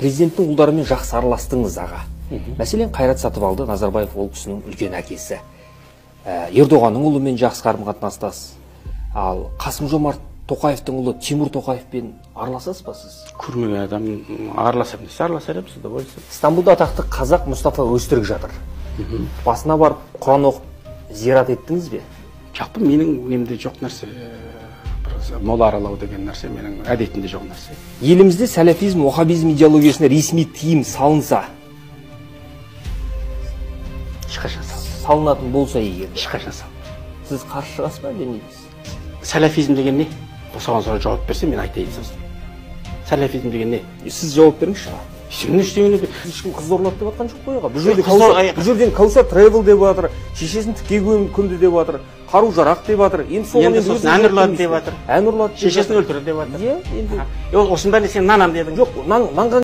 Президенттің ұлдарымен жақсы араластыңыз аға. Мәселен, Қайрат Сатыбалды Назарбаев ол кісінің үлкен әкесі. Ердоғанның ұлымен жақсы қарым-қатынастасыз. Ал Қасым-Жомарт Тоқаевтың ұлы Тимур Тоқаевпен араласасыз ба сіз? Көрмеген адам араласам десе араласар едім, сізді болса. Стамбулда атақты қазақ Мұстафа Өзтүрік жатыр. Басына барып Құран оқып зиярат еттіңіз бе? Жақпын, менің немде жоқ нәрсе. Мола аралау деген нәрсе менің әдетімде жоқ нәрсе. Елімізде сәләфизм, уахабизм идеологиясына ресми тыйым салынса, Ешқашан салынатын болса егер, ешқашан сал. сіз қарсы шығасыз ба демейсіз? Сәләфизм деген не? Соған сұрақ жауап берсе мен айтайын сосын. Сәләфизм деген не? Сіз жауап беріңізші. Сен ештеңені Ешкім қыз зорлады деп жатқан жоқ қой. Бұл жерден Каусар Travel деп жатыр, шешесін тіке көмді деп жатыр, қару-жарақ деп жатыр. Енді сосын ән ұрлады деп жатыр. Ән ұрлады. Шешесін өлтірді деп жатыр. Иә, енді. Осының бәріне сен нанам дедің. Жоқ, нанға